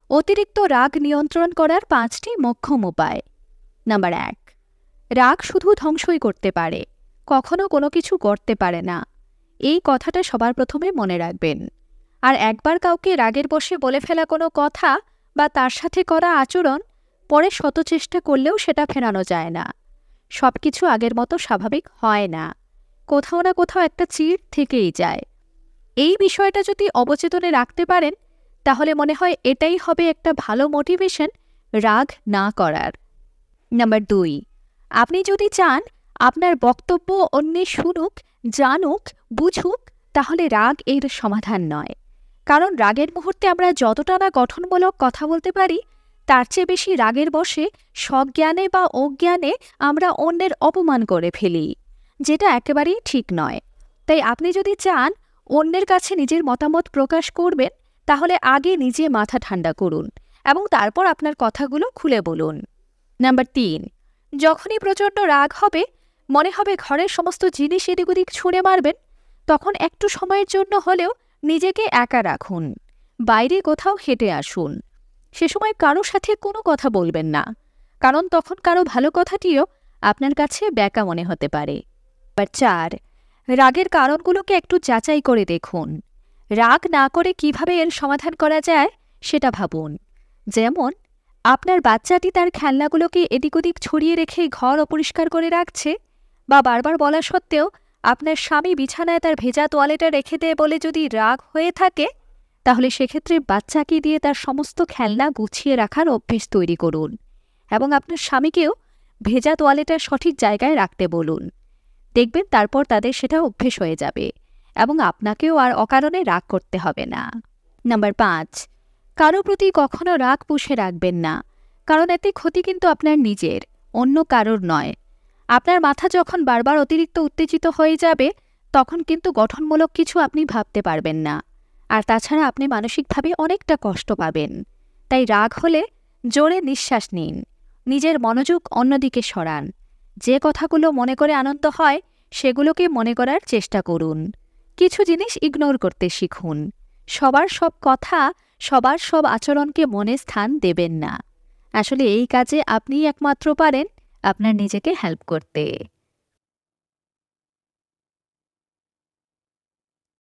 অতিরিক্ত রাগ নিয়ন্ত্রণ করার 5টি মোক্ষম উপায়। নাম্বার 1, রাগ শুধু ধ্বংসই করতে পারে, কখনো কোনো কিছু করতে পারে না। এই কথাটা সবার প্রথমে মনে রাখবেন। আর একবার কাউকে রাগের বশে বলে ফেলা কোনো কথা বা তার সাথে করা আচরণ পরে শত চেষ্টা করলেও সেটা ফেরানো যায় না। সবকিছু আগের মতো স্বাভাবিক হয় না, কোথাও না কোথাও একটা চিড় থেকেই যায়। এই বিষয়টা যদি অবচেতনে রাখতে পারেন, তাহলে মনে হয় এটাই হবে একটা ভালো মোটিভেশন রাগ না করার। নাম্বার 2, আপনি যদি চান আপনার বক্তব্য অন্যে শুনুক, জানুক, বুঝুক, তাহলে রাগ এর সমাধান নয়। কারণ রাগের মুহূর্তে আমরা যতটা না গঠনমূলক কথা বলতে পারি, তার চেয়ে বেশি রাগের বশে সজ্ঞানে বা অজ্ঞানে আমরা অন্যের অপমান করে ফেলি, যেটা একেবারেই ঠিক নয়। তাই আপনি যদি চান অন্যের কাছে নিজের মতামত প্রকাশ করবেন, তাহলে আগে নিজে মাথা ঠান্ডা করুন এবং তারপর আপনার কথাগুলো খুলে বলুন। নাম্বার 3, যখনই প্রচণ্ড রাগ হবে, মনে হবে ঘরের সমস্ত জিনিস এদিক ওদিক ছুঁড়ে মারবেন, তখন একটু সময়ের জন্য হলেও নিজেকে একা রাখুন, বাইরে কোথাও হেঁটে আসুন। সে সময় কারো সাথে কোনো কথা বলবেন না, কারণ তখন কারো ভালো কথাটিও আপনার কাছে ব্যাকা মনে হতে পারে। নাম্বার 4, রাগের কারণগুলোকে একটু যাচাই করে দেখুন। রাগ না করে কিভাবে এর সমাধান করা যায় সেটা ভাবুন। যেমন, আপনার বাচ্চাটি তার খেলনাগুলোকে এদিক ওদিক ছড়িয়ে রেখে ঘর অপরিষ্কার করে রাখছে, বা বারবার বলা সত্ত্বেও আপনার স্বামী বিছানায় তার ভেজা তোয়ালেটা রেখে দেয় বলে যদি রাগ হয়ে থাকে, তাহলে সেক্ষেত্রে বাচ্চাকে দিয়ে তার সমস্ত খেলনা গুছিয়ে রাখার অভ্যেস তৈরি করুন এবং আপনার স্বামীকেও ভেজা তোয়ালেটা সঠিক জায়গায় রাখতে বলুন। দেখবেন তারপর তাদের সেটা অভ্যেস হয়ে যাবে এবং আপনাকেও আর অকারণে রাগ করতে হবে না। নাম্বার 5, কারো প্রতি কখনো রাগ পুষে রাখবেন না, কারণ এতে ক্ষতি কিন্তু আপনার নিজের, অন্য কারোর নয়। আপনার মাথা যখন বারবার অতিরিক্ত উত্তেজিত হয়ে যাবে, তখন কিন্তু গঠনমূলক কিছু আপনি ভাবতে পারবেন না, আর তাছাড়া আপনি মানসিকভাবে অনেকটা কষ্ট পাবেন। তাই রাগ হলে জোরে নিঃশ্বাস নিন, নিজের মনোযোগ অন্যদিকে সরান। যে কথাগুলো মনে করে আনন্দ হয় সেগুলোকে মনে করার চেষ্টা করুন। কিছু জিনিস ইগনোর করতে শিখুন। সবার সব কথা, সবার সব আচরণকে মনে স্থান দেবেন না। আসলে এই কাজে আপনিই একমাত্র পারেন আপনার নিজেকে হেল্প করতে।